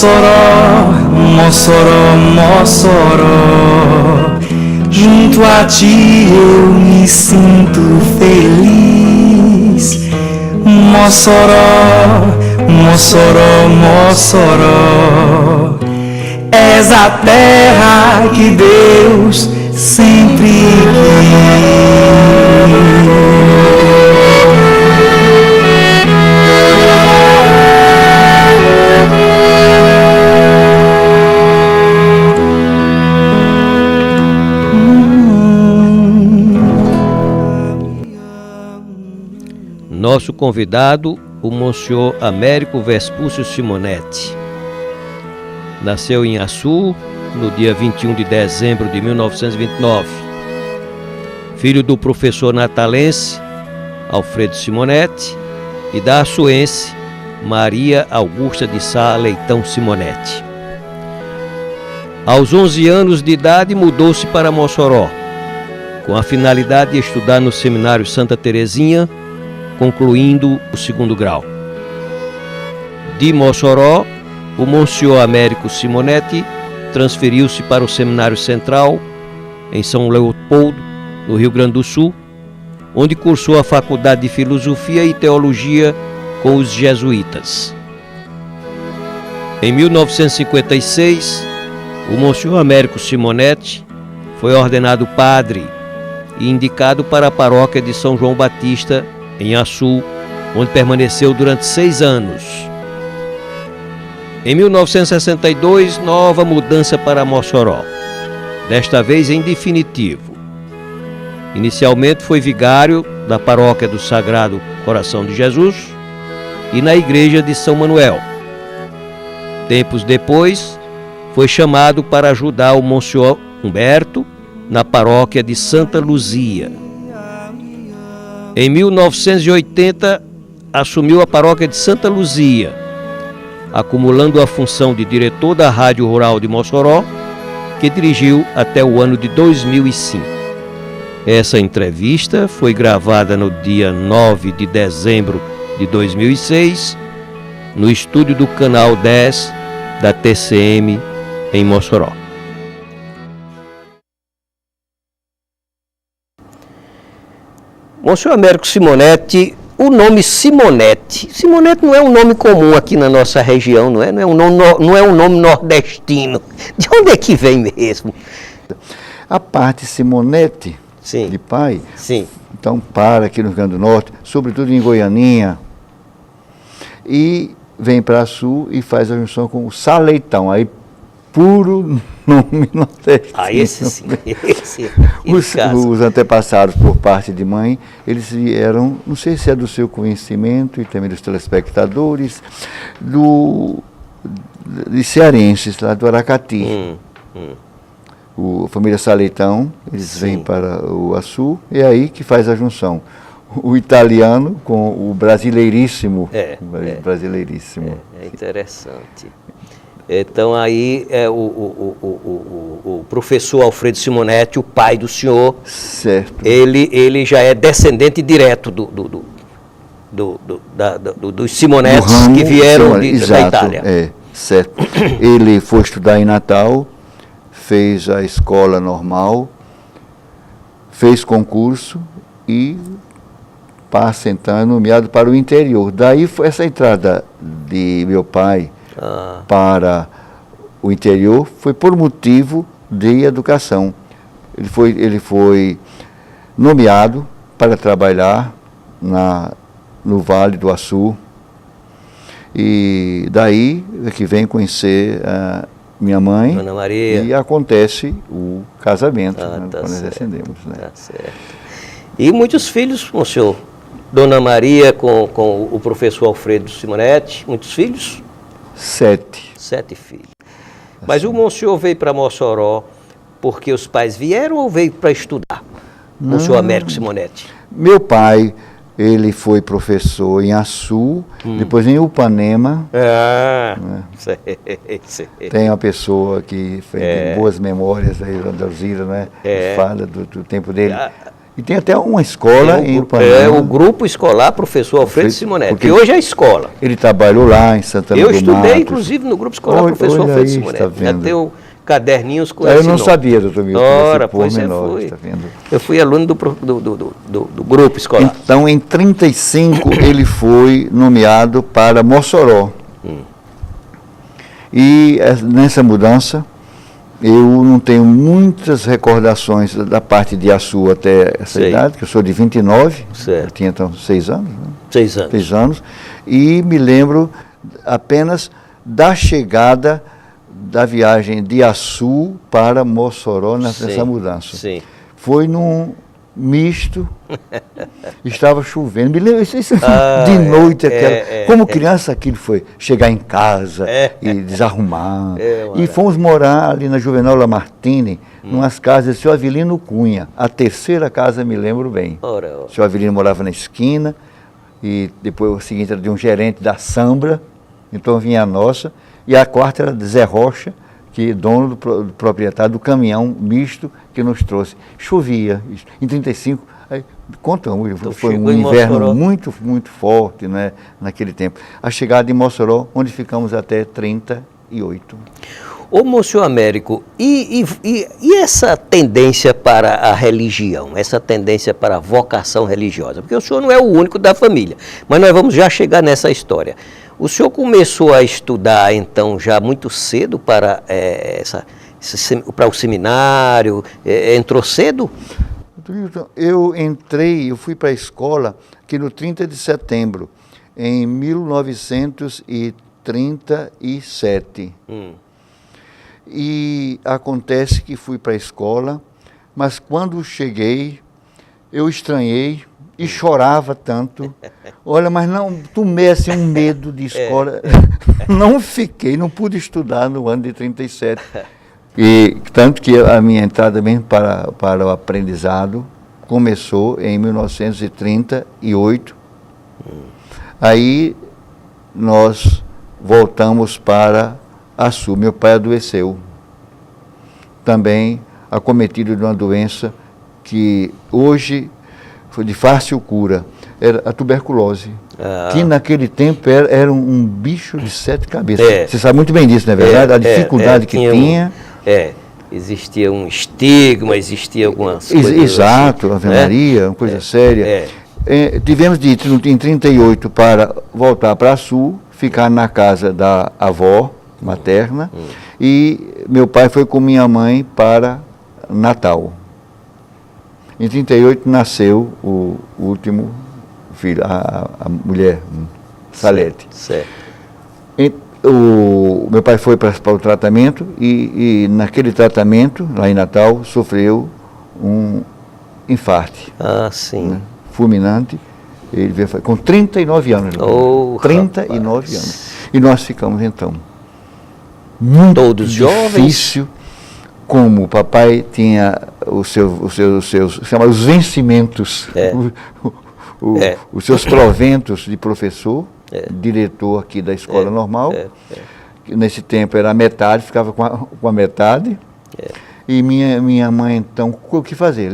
Mossoró, Mossoró, Mossoró, junto a ti eu me sinto feliz. Mossoró, Mossoró, Mossoró, és a terra que Deus sempre quis. Nosso convidado, o Monsenhor Américo Vespúcio Simonetti. Nasceu em Açu, no dia 21 de dezembro de 1929. Filho do professor natalense Alfredo Simonetti e da açuense Maria Augusta de Sá Leitão Simonetti. Aos 11 anos de idade mudou-se para Mossoró, com a finalidade de estudar no Seminário Santa Terezinha, concluindo o 2º grau. De Mossoró, o Monsenhor Américo Simonetti transferiu-se para o Seminário Central, em São Leopoldo, no Rio Grande do Sul, onde cursou a Faculdade de Filosofia e Teologia com os jesuítas. Em 1956, o Monsenhor Américo Simonetti foi ordenado padre e indicado para a paróquia de São João Batista, em Açu, onde permaneceu durante 6 anos. Em 1962, nova mudança para Mossoró, desta vez em definitivo. Inicialmente foi vigário da paróquia do Sagrado Coração de Jesus e na igreja de São Manuel. Tempos depois, foi chamado para ajudar o Monsenhor Humberto na paróquia de Santa Luzia. Em 1980, assumiu a paróquia de Santa Luzia, acumulando a função de diretor da Rádio Rural de Mossoró, que dirigiu até o ano de 2005. Essa entrevista foi gravada no dia 9 de dezembro de 2006, no estúdio do Canal 10 da TCM, em Mossoró. Monsenhor Américo Simonetti, o nome Simonetti não é um nome comum aqui na nossa região, não é um nome nordestino. De onde é que vem mesmo? A parte Simonetti, sim, de pai, sim, então para aqui no Rio Grande do Norte, sobretudo em Goianinha, e vem para Sul e faz a junção com o Sá Leitão, aí puro nome nordestino. Ah, esse sim. Os antepassados, por parte de mãe, eles vieram, não sei se é do seu conhecimento e também dos telespectadores, de cearenses, lá do Aracati. A família Sá Leitão, eles vêm para o Açu, e é aí que faz a junção. O italiano com o brasileiríssimo. Brasileiríssimo. É interessante. Então aí o professor Alfredo Simonetti, o pai do senhor, certo, ele já é descendente direto dos Simonetti que vieram da Itália. Certo. Ele foi estudar em Natal, fez a escola normal, fez concurso e passa então nomeado para o interior. Daí foi essa entrada de meu pai para o interior, foi por motivo de educação. Ele foi nomeado para trabalhar no Vale do Açu, e daí é que vem conhecer a minha mãe, Dona Maria, e acontece o casamento, tá quando nós certo, ascendemos. Né? Tá certo. E muitos filhos, o senhor? Dona Maria com o professor Alfredo Simonetti, muitos filhos? 7. 7 filhos. Mas o Monsenhor veio para Mossoró porque os pais vieram ou veio para estudar? Monsenhor Américo Simonetti. Meu pai, ele foi professor em Açu, depois em Upanema. Sei. Tem uma pessoa que tem boas memórias aí da Alzira, né? Fala do tempo dele. E tem até uma escola em Ipanema. O Grupo Escolar Professor Alfredo Simonetti, que hoje é a escola. Ele trabalhou lá em Santana do Mato. Eu estudei, inclusive, no Grupo Escolar Professor Alfredo Simonetti. Já tenho caderninhos com esse Eu não sabia, doutor Milton. Ora, pois você foi. Tá vendo? Eu fui aluno do Grupo Escolar. Então, em 1935, ele foi nomeado para Mossoró. E nessa mudança, eu não tenho muitas recordações da parte de Açu até essa idade, que eu sou de 29, eu tinha então 6 anos. Né? 6 anos. 6 anos. E me lembro apenas da chegada da viagem de Açu para Mossoró nessa mudança. Sim. Foi num misto, estava chovendo, me lembro, isso de noite, como criança aquilo foi, chegar em casa e desarrumar, e fomos morar ali na Juvenal Lamartine, numas casas do senhor Avelino Cunha, a terceira casa me lembro bem, o senhor Avelino morava na esquina, e depois o seguinte era de um gerente da Sambra, então vinha a nossa, e a quarta era de Zé Rocha, que é dono do proprietário do caminhão misto que nos trouxe. Chovia, em 35, contamos, então foi um inverno muito, muito forte, né, naquele tempo. A chegada de Mossoró, onde ficamos até 38. Ô, Monsenhor Américo, e essa tendência para a religião, essa tendência para a vocação religiosa? Porque o senhor não é o único da família, mas nós vamos já chegar nessa história. O senhor começou a estudar, então, já muito cedo para o seminário? Entrou cedo? Eu fui para a escola aqui no 30 de setembro, em 1937. E acontece que fui para a escola, mas quando cheguei, eu estranhei e chorava tanto. Olha, mas não tomei assim um medo de escola. Não pude estudar no ano de 37. E tanto que a minha entrada mesmo para o aprendizado começou em 1938. Aí nós voltamos para Açu. Meu pai adoeceu, também acometido de uma doença que hoje foi de fácil cura, era a tuberculose, que naquele tempo era um bicho de 7 cabeças. Você sabe muito bem disso, não é verdade? A dificuldade que tinha. Existia um estigma, existia algumas coisas. Exato, assim, Ave Maria, uma coisa séria. Tivemos de ir em 38 para voltar para Açu, ficar na casa da avó materna, e meu pai foi com minha mãe para Natal. Em 38 nasceu o último filho, a mulher, Salete. Certo. Meu pai foi para o tratamento e naquele tratamento, lá em Natal, sofreu um infarte. Sim. Né, fulminante. Ele veio com 39 anos. 39 anos. E nós ficamos, então, muito todos difícil, como o papai tinha os vencimentos, os seus proventos de professor, diretor aqui da escola normal, que nesse tempo era a metade, ficava com a metade, e minha mãe, então, o que fazer?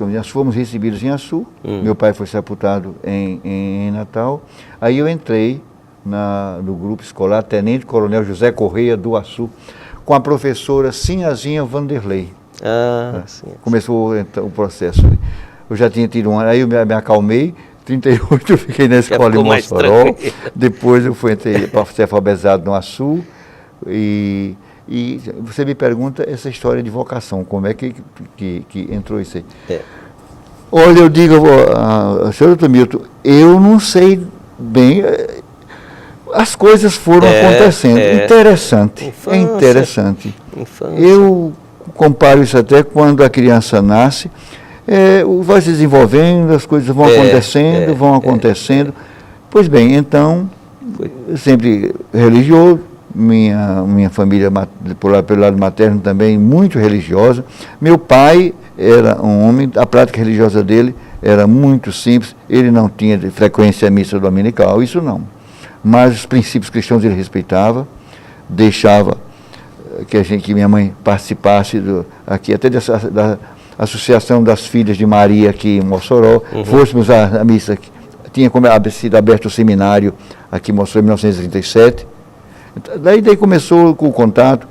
Nós fomos recebidos em Açu, meu pai foi sepultado em Natal, aí eu entrei no grupo escolar Tenente Coronel José Correia do Açu, com a professora Sinhazinha Vanderlei. Começou então, o processo. Eu já tinha tido um ano, aí eu me acalmei, 38 eu fiquei na escola em Mossoró, depois eu entrei para ser alfabetizado no Açu, e você me pergunta essa história de vocação, como é que entrou isso aí? Olha, eu digo, senhor doutor Milton, eu não sei bem, as coisas foram acontecendo. Interessante. Infância, interessante. Infância. Eu comparo isso até quando a criança nasce, vai se desenvolvendo, as coisas vão acontecendo. Pois bem, então, sempre religioso, minha família pelo lado materno também muito religiosa. Meu pai era um homem, a prática religiosa dele era muito simples, ele não tinha frequência à missa dominical, isso não. Mas os princípios cristãos ele respeitava, deixava que minha mãe participasse aqui até Associação das Filhas de Maria aqui em Mossoró, fôssemos à missa, tinha sido aberto o seminário aqui em Mossoró em 1937. Daí começou o contato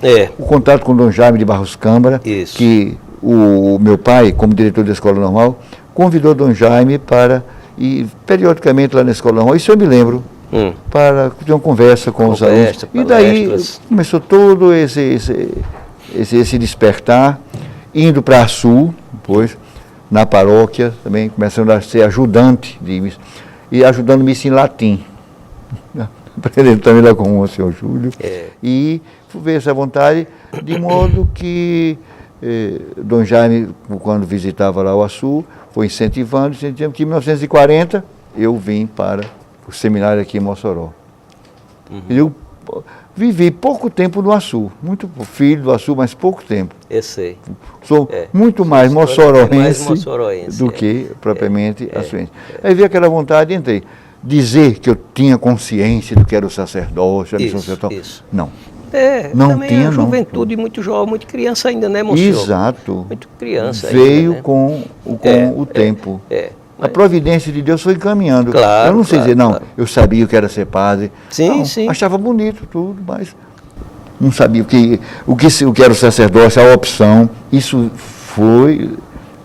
com o Dom Jaime de Barros Câmara, que o meu pai, como diretor da Escola Normal, convidou o Dom Jaime para ir periodicamente lá na Escola Normal, isso eu me lembro, para ter uma conversa com os alunos. E daí começou todo esse despertar, indo para a Sul, depois, na paróquia, também começando a ser ajudante de missa, e ajudando missa em latim. Aprendendo também lá com o senhor Júlio. E veio essa vontade, de modo que Dom Jaime, quando visitava lá o Açu, foi incentivando, que em 1940 eu vim para o seminário aqui em Mossoró. Eu vivi pouco tempo no Açu, muito filho do Açu, mas pouco tempo. Eu sei. Sou muito mais moçoroense do que propriamente açuense. Aí veio aquela vontade e entrei. Dizer que eu tinha consciência do que era o sacerdócio, não. Não também tinha, a juventude muito jovem, muito criança ainda, né, moço? Exato. Muito criança veio ainda, né? com o tempo. A providência de Deus foi caminhando. Claro, eu não sei dizer, eu sabia o que era ser padre. Sim, sim. Achava bonito tudo, mas não sabia o que era o sacerdócio, a opção. Isso foi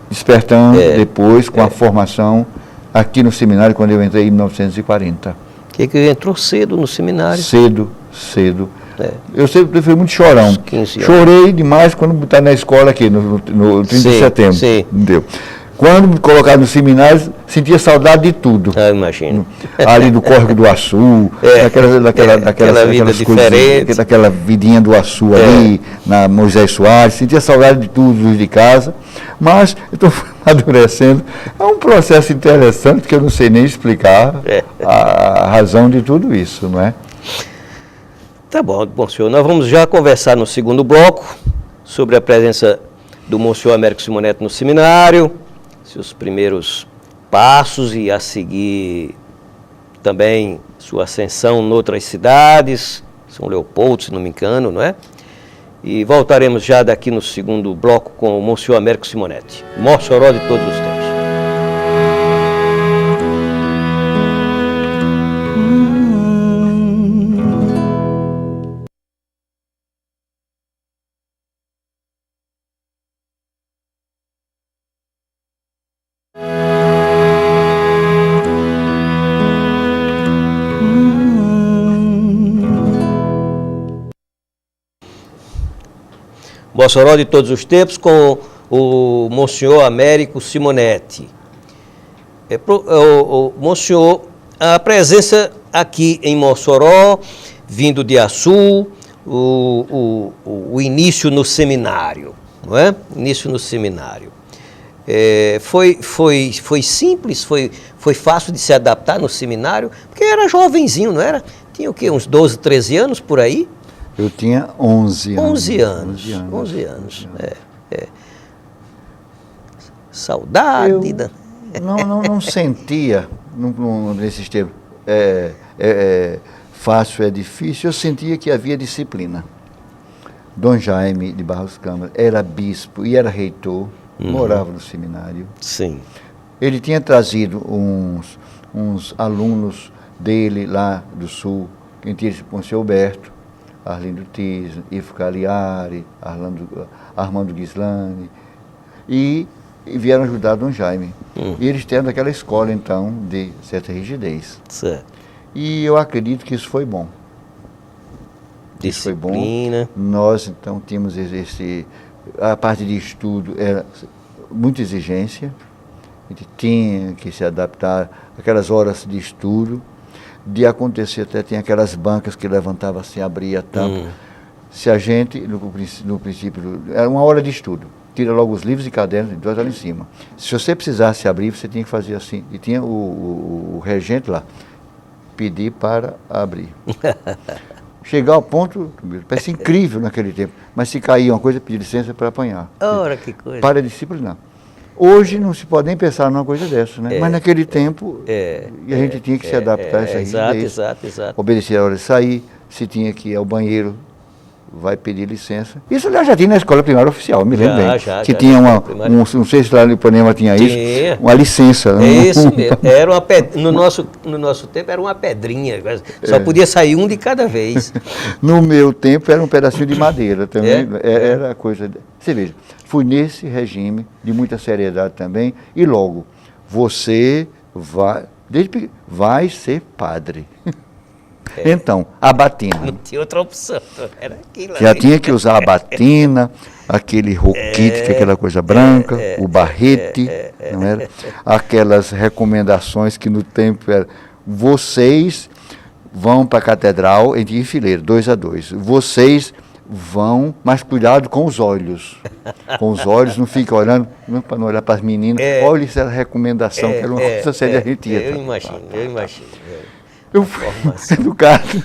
despertando depois com a formação aqui no seminário, quando eu entrei em 1940. Que entrou cedo no seminário? Cedo. Eu sempre fui muito chorão. Chorei demais quando botaram na escola aqui, no 30 de setembro. Sim. Entendeu? Quando me colocaram no seminário, sentia saudade de tudo. Eu imagino. Ali do Córrego do Açu, daquela vida diferente. Daquela vidinha do Açu ali, na Moisés Soares, sentia saudade de tudo, de casa. Mas eu estou amadurecendo. É um processo interessante que eu não sei nem explicar a razão de tudo isso, não é? Tá bom, senhor. Nós vamos já conversar no segundo bloco sobre a presença do Monsenhor Américo Simonetti no seminário, seus primeiros passos e a seguir também sua ascensão em outras cidades, São Leopoldo, se não me engano, não é? E voltaremos já daqui no segundo bloco com o Monsenhor Américo Simonetti, Mossoró de todos os tempos. Mossoró de todos os tempos com o Monsenhor Américo Simonetti. Monsenhor, a presença aqui em Mossoró, vindo de Açu, o início no seminário, não é? Início no seminário. Foi simples, foi fácil de se adaptar no seminário, porque era jovenzinho, não era? Tinha o quê? Uns 12, 13 anos por aí? Eu tinha 11 anos. 11 anos. Saudade. Não sentia, nesses tempos, fácil, é difícil, eu sentia que havia disciplina. Dom Jaime de Barros Câmara era bispo e era reitor, morava no seminário. Sim. Ele tinha trazido uns alunos dele lá do sul, que tinha Monsenhor Alberto, Arlindo Tiso, Ivo Cagliari, Armando Ghislani, e vieram ajudar Dom Jaime. E eles tendo aquela escola, então, de certa rigidez. Certo. E eu acredito que isso foi bom. Disciplina. Isso foi bom. Nós, então, tínhamos a parte de estudo era muita exigência, a gente tinha que se adaptar àquelas horas de estudo. De acontecer, até tem aquelas bancas que levantavam assim, abria a tampa. Se a gente, no princípio, era uma hora de estudo, tira logo os livros e cadernos, e dois lá em cima. Se você precisasse abrir, você tinha que fazer assim. E tinha o regente lá, pedir para abrir. Chegar ao ponto, parece incrível naquele tempo, mas se caía uma coisa, pedir licença para apanhar. Ora, que coisa. Para disciplinar. Hoje não se pode nem pensar numa coisa dessa, né? Mas naquele tempo, e a gente tinha que se adaptar a essa rigidez. Exato. Obedecer a hora de sair, se tinha que ir ao banheiro, vai pedir licença. Isso eu já tinha na escola primária oficial, me lembro bem. Que já, tinha não sei se lá no Ipanema tinha isso, uma licença. É isso mesmo. Era no nosso tempo era uma pedrinha, só podia sair um de cada vez. No meu tempo era um pedacinho de madeira também, era coisa... Você veja, fui nesse regime de muita seriedade também, e logo, você vai ser padre. Então, a batina. Não tinha outra opção, era aquilo. Já tinha que usar a batina, aquele roquete, que é aquela coisa branca, o barrete, não era? Aquelas recomendações que no tempo eram, vocês vão para a catedral em fileira, 2 a 2. Vocês vão, mas cuidado com os olhos. Com os olhos, não fica olhando, para não olhar para as meninas. Olha essa recomendação, que era uma coisa séria, a gente ia. Eu imagino. Eu fui educado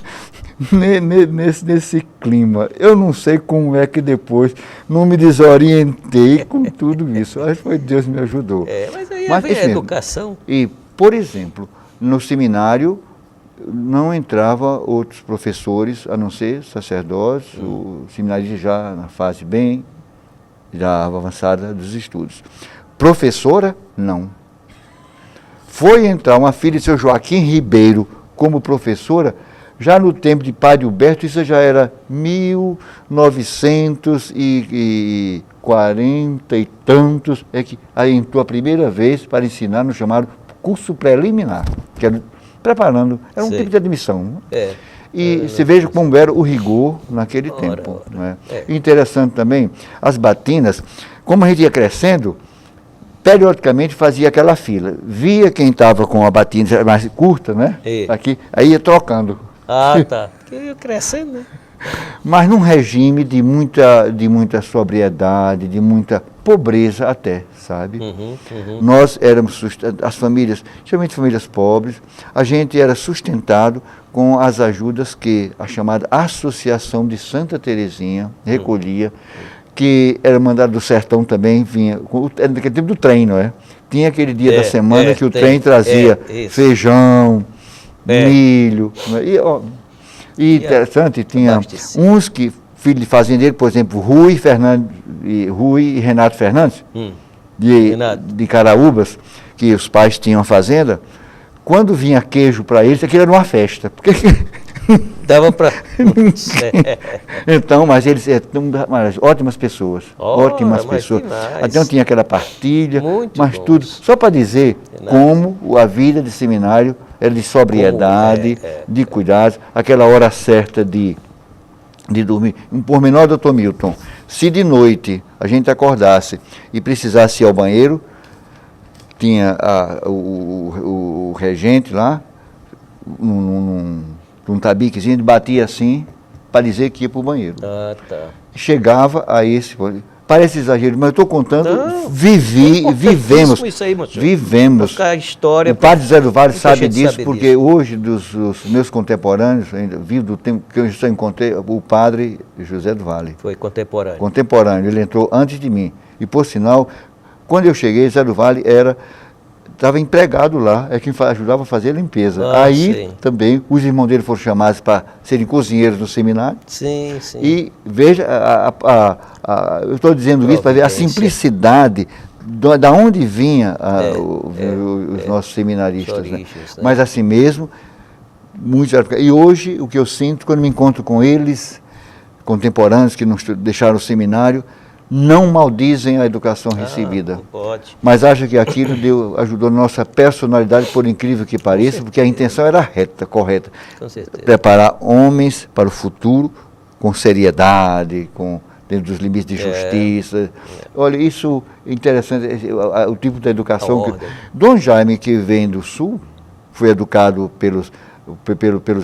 nesse clima. Eu não sei como é que depois não me desorientei com tudo isso. Acho que foi Deus me ajudou. Mas aí vem a educação. E, por exemplo, no seminário não entrava outros professores, a não ser sacerdotes, o seminário já na fase bem já avançada dos estudos. Professora, não. Foi entrar uma filha de seu Joaquim Ribeiro como professora, já no tempo de Padre Huberto, isso já era 1940 e tantos, é que aí entrou a primeira vez para ensinar no chamado curso preliminar, que era preparando, era um tipo de admissão. E você veja como era o rigor naquele tempo. Né? Interessante também, as batinas, como a gente ia crescendo, periodicamente fazia aquela fila. Via quem estava com a batina mais curta, né? Aqui, aí ia trocando. Tá. Porque ia crescendo, né? Mas num regime de muita sobriedade, de muita pobreza até, sabe? Nós éramos, as famílias, principalmente famílias pobres, a gente era sustentado com as ajudas que a chamada Associação de Santa Terezinha recolhia, que era mandado do sertão também, vinha, era naquele tempo do trem, não é? Tinha aquele dia da semana que o trem trazia feijão, milho, e interessante, tinha uns que, filho de fazendeiro, por exemplo, Rui e Renato Fernandes, de Caraúbas, que os pais tinham a fazenda, quando vinha queijo para eles, aquilo era uma festa, porque... Dava para... Então, mas eles ótimas pessoas, ótimas pessoas. Até não tinha aquela partilha, mas bom. Tudo. Só para dizer como a vida de seminário era de sobriedade, de cuidados, aquela hora certa de dormir. Um pormenor, doutor Milton, se de noite a gente acordasse e precisasse ir ao banheiro, tinha o regente lá, num tabiquezinho, batia assim, para dizer que ia para o banheiro. Chegava a esse... Parece exagero, mas eu estou contando, vivemos. Isso aí, vivemos. A história, o padre José do Vale sabe disso, porque hoje, dos meus contemporâneos, ainda vivo do tempo que eu só encontrei, o padre José do Vale. Foi contemporâneo. Contemporâneo, ele entrou antes de mim. E, por sinal, quando eu cheguei, José do Vale estava empregado lá, quem ajudava a fazer a limpeza. Aí também os irmãos dele foram chamados para serem cozinheiros no seminário. Sim. E veja, eu estou dizendo isso para ver a simplicidade da onde vinha os nossos seminaristas. Né? Mas assim mesmo, muitos. E hoje, o que eu sinto quando me encontro com eles, contemporâneos que não deixaram o seminário, não maldizem a educação recebida, mas acham que aquilo ajudou a nossa personalidade, por incrível que pareça, porque a intenção era correta. Com certeza. Preparar homens para o futuro com seriedade, dentro dos limites de justiça. Olha, isso é interessante, o tipo de educação. Dom Jaime, que vem do Sul, foi educado pelos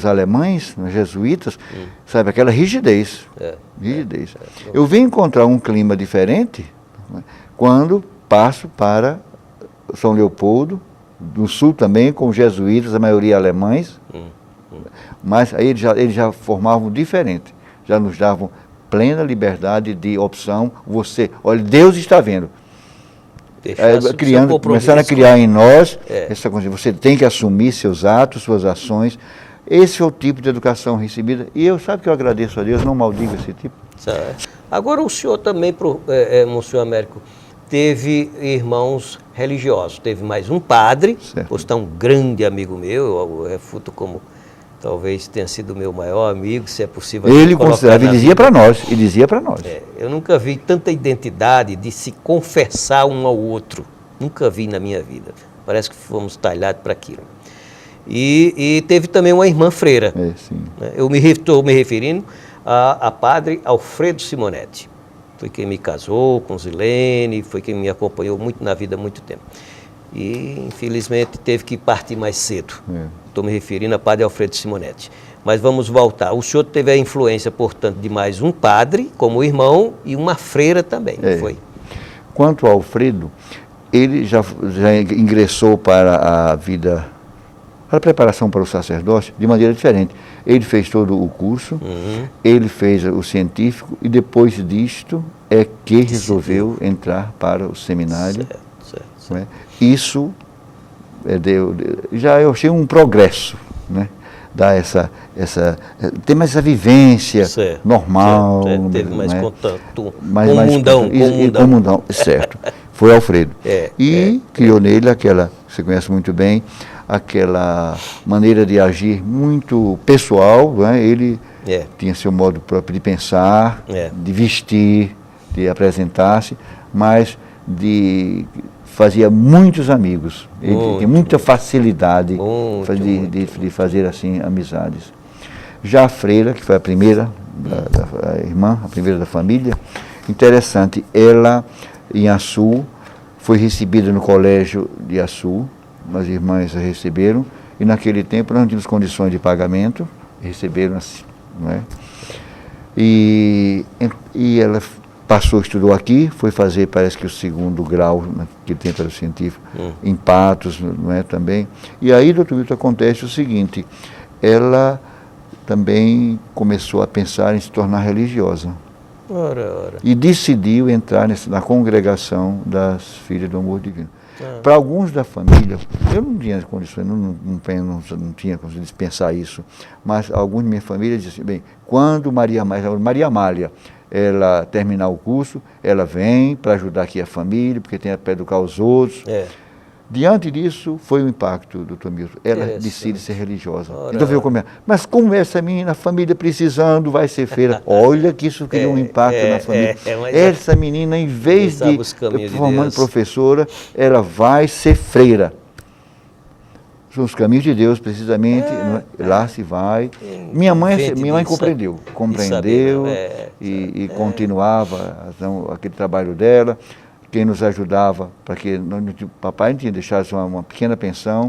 alemães, jesuítas, sabe, aquela rigidez. Eu vim encontrar um clima diferente, né, quando passo para São Leopoldo, do Sul também, com jesuítas, a maioria alemães, mas aí eles já formavam diferente, já nos davam plena liberdade de opção. Olha, Deus está vendo. Começaram a criar em nós essa coisa, você tem que assumir seus atos, suas ações. esse é o tipo de educação recebida. E sabe que eu agradeço a Deus, não maldigo esse tipo. Agora, o senhor também, Monsenhor Américo, teve irmãos religiosos. Teve mais um padre, por estar um grande amigo meu, eu refuto como talvez tenha sido o meu maior amigo, se é possível. Ele considerava, ele dizia para nós, eu nunca vi tanta identidade de se confessar um ao outro. Nunca vi na minha vida. Parece que fomos talhados para aquilo. E teve também uma irmã freira. Sim. Eu estou me referindo a padre Alfredo Simonetti. Foi quem me casou com Zilene, foi quem me acompanhou muito na vida há muito tempo. E, infelizmente, teve que partir mais cedo. Estou me referindo a padre Alfredo Simonetti. Mas vamos voltar. O senhor teve a influência, portanto, de mais um padre como irmão e uma freira também, não foi? Quanto ao Alfredo, ele já ingressou para a vida, para a preparação para o sacerdócio de maneira diferente. Ele fez todo o curso, ele fez o científico e depois disto é que resolveu entrar para o seminário. Certo. Isso já eu achei um progresso, né? Dá tem mais essa vivência normal. Teve mais contato com o mundão. Certo. Foi Alfredo. Criou nele aquela, você conhece muito bem, aquela maneira de agir muito pessoal, né? Ele tinha seu modo próprio de pensar, de vestir, de apresentar-se, mas fazia muitos amigos. Ele tinha muita facilidade de fazer assim amizades. Já a freira, que foi a primeira, a irmã, a primeira da família, interessante, ela em Açu foi recebida no colégio de Açu, as irmãs a receberam, e naquele tempo nós não tínhamos condições de pagamento, receberam assim, não é? E ela estudou aqui, foi fazer, parece que o segundo grau, naquele tempo era o científico, em Patos, não é, também. E aí, doutor Milton, acontece o seguinte, ela também começou a pensar em se tornar religiosa. E decidiu entrar na congregação das Filhas do Amor Divino. Para alguns da família, eu não tinha condições, não tinha condições de dispensar isso, mas alguns da minha família diziam assim, bem, quando Maria Amália, ela terminar o curso, ela vem para ajudar aqui a família, porque tem para educar os outros. Diante disso, foi o impacto, doutor Milton. Ela decide ser religiosa. Então veio como mas como essa menina, a família precisando, vai ser freira? Olha que isso criou um impacto na família. Essa menina, em vez de formando professora, ela vai ser freira. São os caminhos de Deus, precisamente, lá se vai. Minha mãe compreendeu e continuava aquele trabalho dela. Quem nos ajudava, para que papai não tinha deixado uma pequena pensão.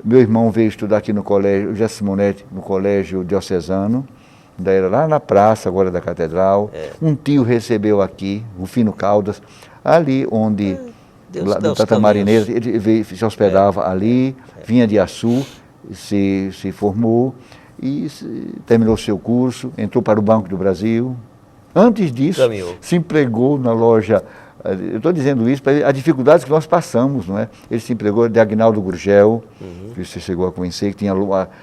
Meu irmão veio estudar aqui no colégio, José Simonetti, no colégio diocesano, daí era lá na praça, agora da catedral. Um tio recebeu aqui, Rufino Caldas, ali onde, do Tata Marinês, ele se hospedava ali, vinha de Açu, se formou e terminou seu curso, entrou para o Banco do Brasil. Antes disso, se empregou na loja. Eu estou dizendo isso para as dificuldades que nós passamos, não é? Ele se empregou de Agnaldo Gurgel, que você chegou a conhecer, que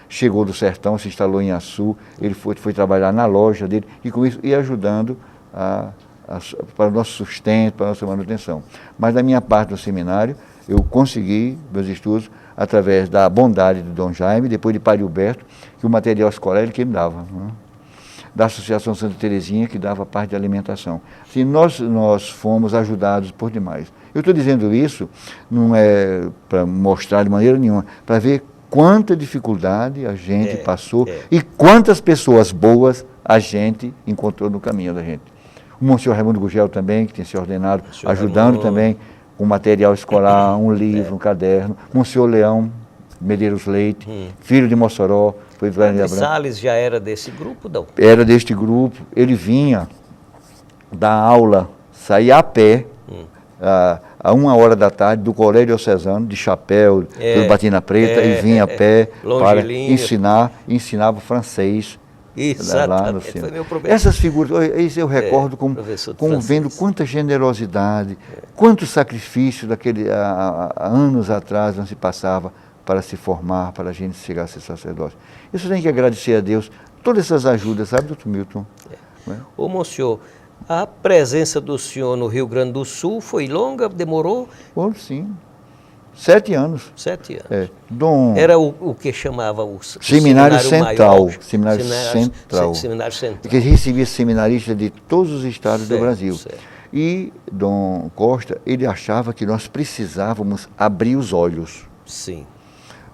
chegou do sertão, se instalou em Açu, ele foi trabalhar na loja dele e com isso ia ajudando para o nosso sustento, para a nossa manutenção. Mas da minha parte do seminário, eu consegui meus estudos através da bondade de Dom Jaime, depois de Padre Huberto, que o material escolar ele que me dava, não é? Da Associação Santa Teresinha, que dava parte de alimentação. Assim, nós fomos ajudados por demais. Eu estou dizendo isso, não é para mostrar de maneira nenhuma, para ver quanta dificuldade a gente passou e quantas pessoas boas a gente encontrou no caminho da gente. O Monsenhor Raimundo Gugel também, que tinha se ordenado, ajudando também com material escolar, um livro, um caderno. Monsenhor Leão Medeiros Leite, filho de Mossoró. Padre Salles já era desse grupo, não? Era deste grupo. Ele vinha dar aula, saía a pé, a 1h da tarde, do Colégio Diocesano, de chapéu, de batina preta, e vinha a pé para ensinava francês. Lá no foi meu professor. Essas figuras, isso eu recordo como vendo quanta generosidade, quanto sacrifício há anos atrás não se passava para se formar, para a gente chegar a ser sacerdote. Isso tem que agradecer a Deus, todas essas ajudas, sabe, doutor Milton? Ô, monsenhor, a presença do senhor no Rio Grande do Sul foi longa, demorou? Bom, sim. 7 anos. 7 anos. É, Era o que chamava o Seminário Central. Maior, Seminário Central. Seminário Central. Que recebia seminaristas de todos os estados do Brasil. Certo. E Dom Costa, ele achava que nós precisávamos abrir os olhos. Sim.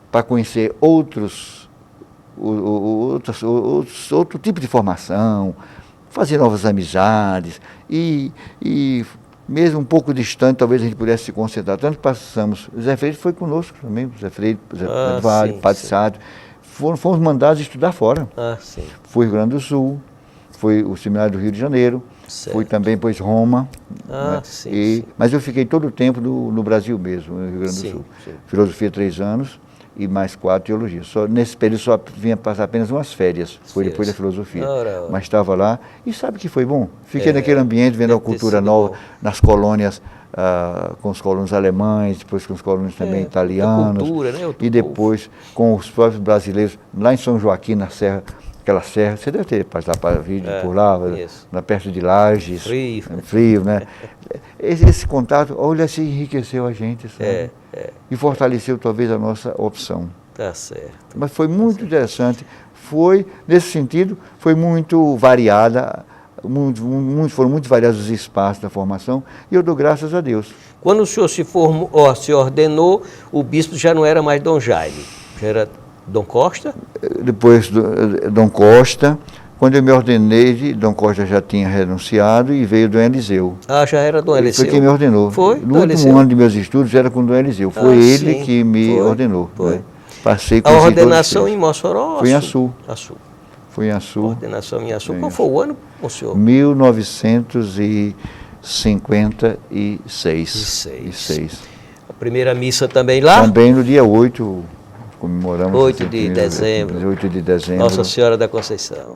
Para conhecer outro tipo de formação, fazer novas amizades e mesmo um pouco distante, talvez a gente pudesse se concentrar. Tanto que passamos, o Zé Freire foi conosco também, o Zé Freire, o Zé Vale, o Padre Sátio, fomos mandados estudar fora. Sim. Foi Rio Grande do Sul, foi o Seminário do Rio de Janeiro, foi também, pois, Roma. Né? Sim. Mas eu fiquei todo o tempo no Brasil mesmo, no Rio Grande do Sul. Sim. Filosofia 3 anos e mais 4 teologia. Nesse período só vinha passar apenas umas férias, foi depois da filosofia. Ora. Mas estava lá e sabe que foi bom? Fiquei naquele ambiente, vendo a cultura nova, bom. nas colônias, com os colonos alemães, depois com os colonos também italianos. Cultura, né? E depois com os próprios brasileiros, lá em São Joaquim, na serra, aquela serra, você deve ter passado para vídeo por lá, perto de Lages. Frio, né? Esse contato, olha, se enriqueceu a gente, sabe? E fortaleceu talvez a nossa opção. Tá certo. Mas foi muito interessante, nesse sentido, foi muito variada, foram muito variados os espaços da formação, e eu dou graças a Deus. Quando o senhor se ordenou, o bispo já não era mais Dom Jaime, já era Dom Costa? Depois Dom Costa, quando eu me ordenei, Dom Costa já tinha renunciado e veio Dom Eliseu. Já era Dom Eliseu? Foi quem me ordenou. Foi? No último ano de meus estudos era com Dom Eliseu. Foi ele que me ordenou. Foi. Né? Passei com a ordenação em Mossoró? Foi em Açu. Foi em A Açu. ordenação em Açu. Qual foi o ano, senhor? 1956. A primeira missa também lá? Também no dia 8, comemoramos. 8 de dezembro. 8 de dezembro. Nossa Senhora da Conceição.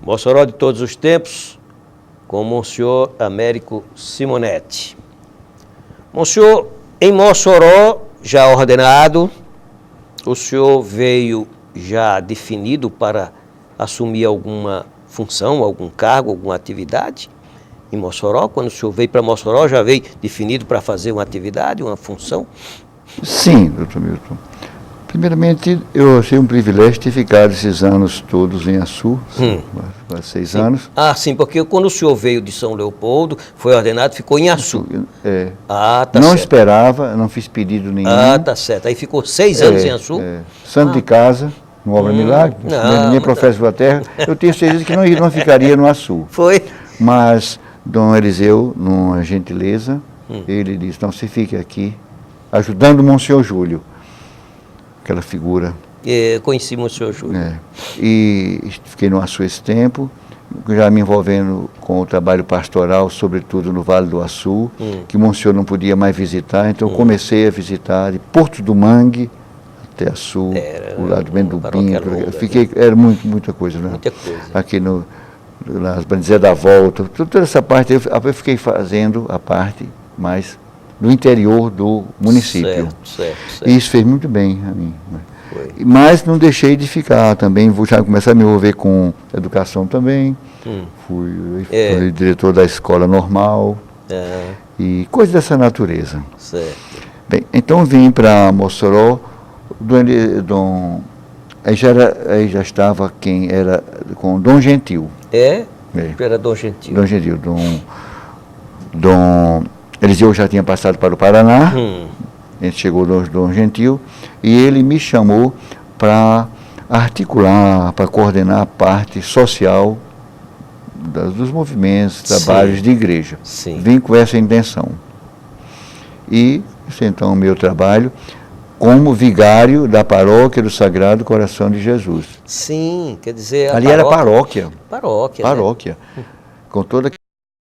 Mossoró de todos os tempos, com o Monsenhor Américo Simonetti. Monsenhor, em Mossoró, já ordenado, o senhor veio já definido para assumir alguma função, algum cargo, alguma atividade em Mossoró? Quando o senhor veio para Mossoró, já veio definido para fazer uma atividade, uma função? Sim, doutor Milton. Primeiramente, eu achei um privilégio ter ficado esses anos todos em Açu, quase 6 anos. Sim, porque quando o senhor veio de São Leopoldo, foi ordenado, ficou em Açu. Tá não certo. Esperava, não fiz pedido nenhum. Tá certo. Aí ficou 6 anos em Açu. Santo de casa, não obra milagre, nem professo da terra. Eu tenho certeza que não ficaria no Açu. Foi. Mas Dom Eliseu, numa gentileza, ele disse, não, você fique aqui, ajudando o Monsenhor Júlio. Aquela figura. Conheci o Monsenhor Júlio. E fiquei no Açu esse tempo, já me envolvendo com o trabalho pastoral, sobretudo no Vale do Açu, que o Monsenhor não podia mais visitar, então comecei a visitar de Porto do Mangue até Açu, o lado bem do Pinto. Era muita coisa, né? Muita coisa. Aqui nas Banizé da Volta, toda essa parte, eu fiquei fazendo a parte mais do interior do município. Certo. E isso fez muito bem a mim. Mas não deixei de ficar também, vou já começar a me envolver com educação também. Fui diretor da escola normal e coisas dessa natureza. Certo. Bem, então vim para Mossoró, aí já estava quem era com Dom Gentil. Era Dom Gentil. Dom Gentil, Dom Eliseu já tinha passado para o Paraná, a gente chegou no Dom Gentil, e ele me chamou para articular, para coordenar a parte social dos movimentos, trabalhos de igreja. Vim com essa intenção. E esse então o meu trabalho, como vigário da paróquia do Sagrado Coração de Jesus. Sim, quer dizer... Ali era paróquia. Paróquia, Paróquia. Com toda